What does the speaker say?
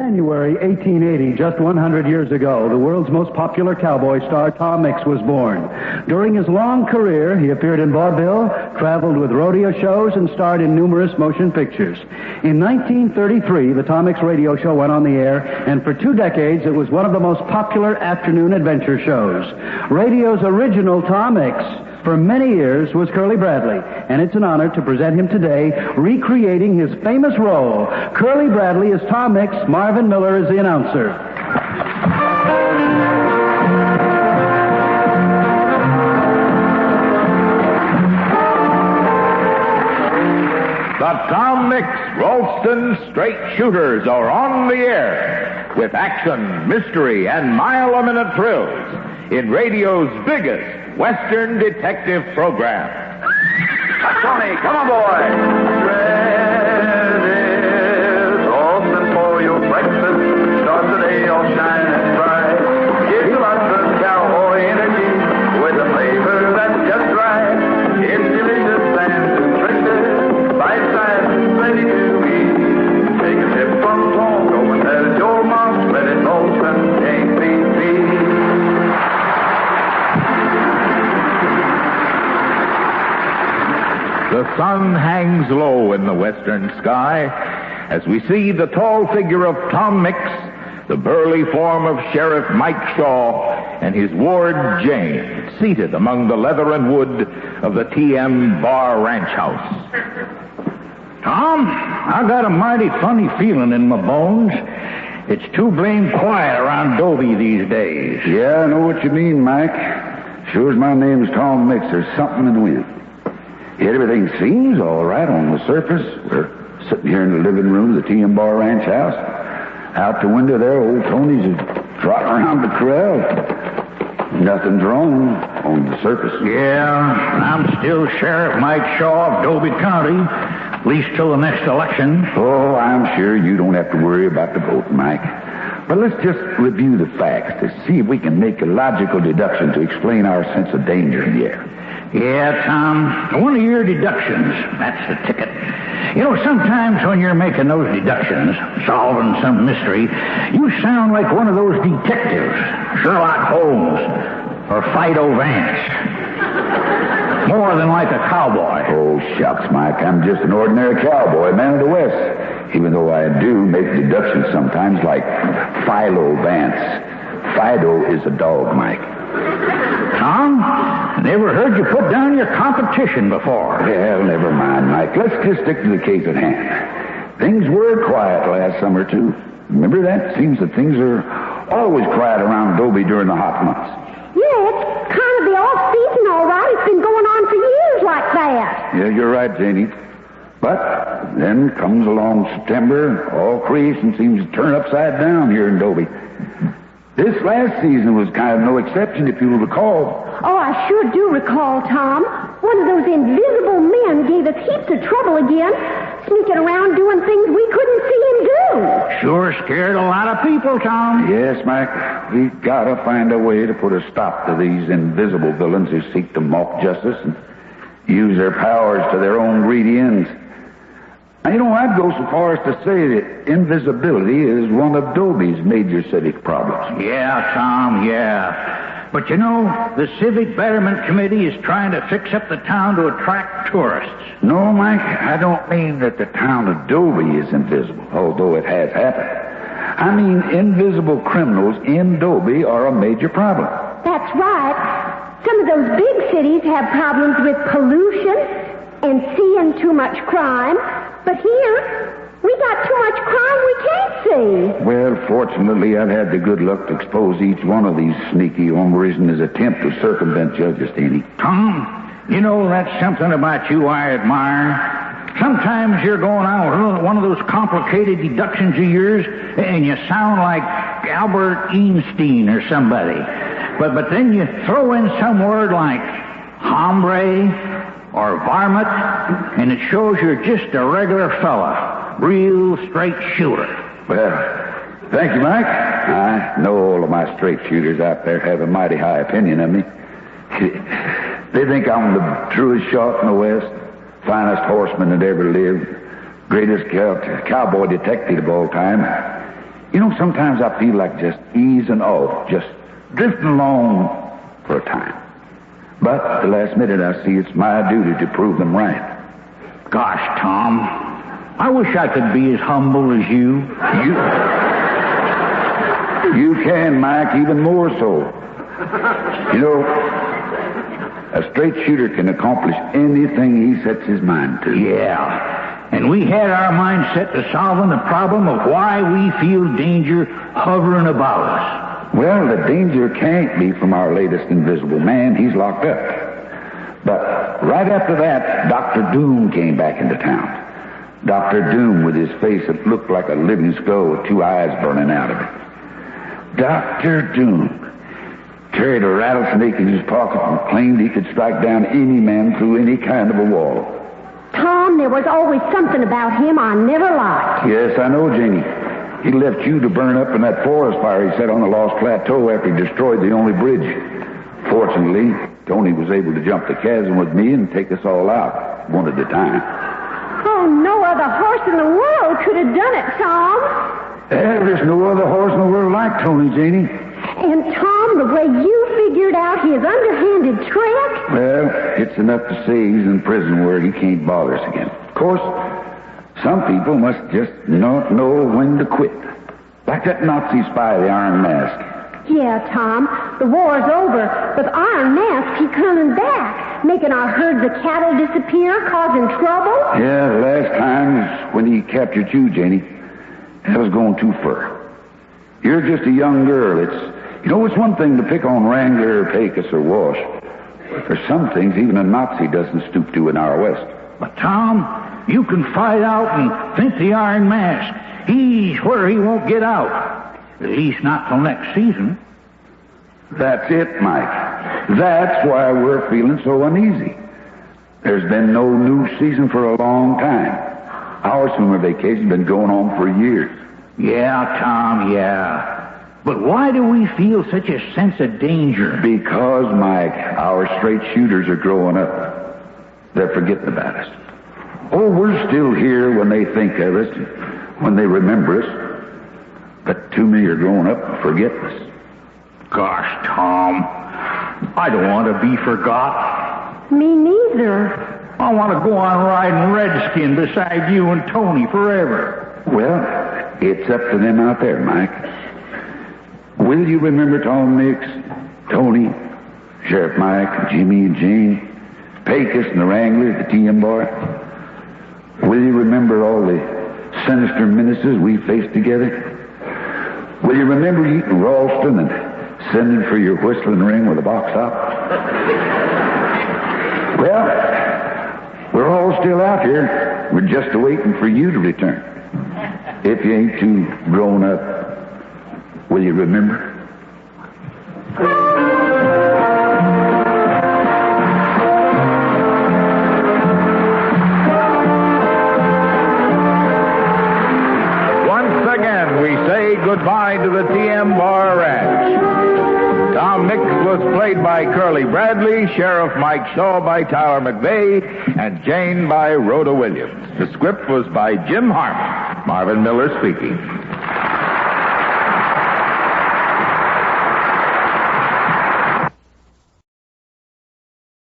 January 1880, just 100 years ago, the world's most popular cowboy star, Tom Mix, was born. During his long career, he appeared in vaudeville, traveled with rodeo shows, and starred in numerous motion pictures. In 1933, the Tom Mix radio show went on the air, and for 2 decades, it was one of the most popular afternoon adventure shows. Radio's original Tom Mix, for many years, was Curly Bradley, and it's an honor to present him today, recreating his famous role. Curly Bradley is Tom Mix, Marvin Miller is the announcer. The Tom Mix Ralston Straight Shooters are on the air with action, mystery, and mile-a-minute thrills in radio's biggest Western detective program. Tony, come on, boy. Bread is Ralston for your breakfast. Start the day all shining bright. Give you lots of cowboy energy with a flavor that's just right. It's delicious and nutritious, bite-sized and plenty to eat. Take a sip from Tonto and tell your mom, let it Ralston can't be beat. The sun hangs low in the western sky as we see the tall figure of Tom Mix, the burly form of Sheriff Mike Shaw, and his ward Jane, seated among the leather and wood of the T.M. Bar Ranch House. Tom, I got a mighty funny feeling in my bones. It's too blame quiet around Dobie these days. Yeah, I know what you mean, Mike. Sure as my name's Tom Mix, there's something in the wind. Yet everything seems all right on the surface. We're sitting here in the living room of the T.M. Bar Ranch House. Out the window there, old Tony's trotting around the corral. Nothing's wrong on the surface. Yeah, I'm still Sheriff Mike Shaw of Dobie County, at least till the next election. Oh, I'm sure you don't have to worry about the vote, Mike. But let's just review the facts to see if we can make a logical deduction to explain our sense of danger in the air. Yeah, Tom, one of your deductions, that's the ticket. You know, sometimes when you're making those deductions, solving some mystery, you sound like one of those detectives, Sherlock Holmes or Fido Vance. More than like a cowboy. Oh, shucks, Mike, I'm just an ordinary cowboy, man of the West. Even though I do make deductions sometimes like Philo Vance. Fido is a dog, Mike. Tom, never heard you put down your competition before. Well, never mind, Mike. Let's just stick to the case at hand. Things were quiet last summer, too. Remember that? Seems that things are always quiet around Dobie during the hot months. Yeah, it's kind of the off-season, all right. It's been going on for years like that. Yeah, you're right, Janie. But then comes along September, all creation seems to turn upside down here in Dobie. This last season was kind of no exception, if you'll recall. Oh, I sure do recall, Tom. One of those invisible men gave us heaps of trouble again, sneaking around doing things we couldn't see him do. Sure scared a lot of people, Tom. Yes, Mike. We've got to find a way to put a stop to these invisible villains who seek to mock justice and use their powers to their own greedy ends. Now, you know, I'd go so far as to say that invisibility is one of Dobie's major civic problems. Yeah, Tom, yeah. But you know, the Civic Betterment Committee is trying to fix up the town to attract tourists. No, Mike, I don't mean that the town of Dobie is invisible, although it has happened. I mean invisible criminals in Dobie are a major problem. That's right. Some of those big cities have problems with pollution and seeing too much crime. But here, we got too much crime we can't see. Well, fortunately, I've had the good luck to expose each one of these sneaky hombres in his attempt to circumvent Judge Staney. Tom, you know, that's something about you I admire. Sometimes you're going on with one of those complicated deductions of yours, and you sound like Albert Einstein or somebody. But then you throw in some word like hombre or varmint, and it shows you're just a regular fella, real straight shooter. Well, thank you, Mike. I know all of my straight shooters out there have a mighty high opinion of me. They think I'm the truest shot in the West, finest horseman that ever lived, greatest cowboy detective of all time. You know, sometimes I feel like just easing off, just drifting along for a time. But at the last minute, I see it's my duty to prove them right. Gosh, Tom, I wish I could be as humble as you. You can, Mike, even more so. You know, a straight shooter can accomplish anything he sets his mind to. Yeah. And we had our mind set to solving the problem of why we feel danger hovering about us. Well, the danger can't be from our latest invisible man. He's locked up. But right after that, Dr. Doom came back into town. Dr. Doom with his face that looked like a living skull with two eyes burning out of it. Dr. Doom carried a rattlesnake in his pocket and claimed he could strike down any man through any kind of a wall. Tom, there was always something about him I never liked. Yes, I know, Janie. He left you to burn up in that forest fire he set on the Lost Plateau after he destroyed the only bridge. Fortunately, Tony was able to jump the chasm with me and take us all out, one at a time. Oh, no other horse in the world could have done it, Tom. There's no other horse in the world like Tony, Janie. And, Tom, the way you figured out his underhanded trick... Well, it's enough to say he's in prison where he can't bother us again. Of course, some people must just not know when to quit. Like that Nazi spy, the Iron Mask. Yeah, Tom, the war's over, but the Iron Mask keep coming back, making our herds of cattle disappear, causing trouble. Yeah, the last time was when he captured you, Janie. That was going too far. You're just a young girl. It's one thing to pick on Wrangler, Pecos, or Walsh. But there's some things even a Nazi doesn't stoop to in our West. But, Tom, you can fight out and think the Iron Mask. He's where he won't get out. At least not till next season. That's it, Mike. That's why we're feeling so uneasy. There's been no new season for a long time. Our summer vacation's been going on for years. Yeah, Tom, yeah. But why do we feel such a sense of danger? Because, Mike, our straight shooters are growing up. They're forgetting about us. Oh, we're still here when they think of us, when they remember us. But too many are growing up and forgetting us. Gosh, Tom, I don't want to be forgot. Me neither. I want to go on riding Redskin beside you and Tony forever. Well, it's up to them out there, Mike. Will you remember Tom Mix, Tony, Sheriff Mike, Jimmy and Jane, Pecos and the Wrangler, the TM bar? Will you remember all the sinister menaces we faced together? Will you remember eating Ralston and sending for your whistling ring with a box top? Well, we're all still out here. We're just waiting for you to return. If you ain't too grown up, will you remember? Goodbye to the TM Bar Ranch. Tom Mix was played by Curley Bradley, Sheriff Mike Shaw by Tyler McVeigh, and Jane by Rhoda Williams. The script was by Jim Harmon. Marvin Miller speaking.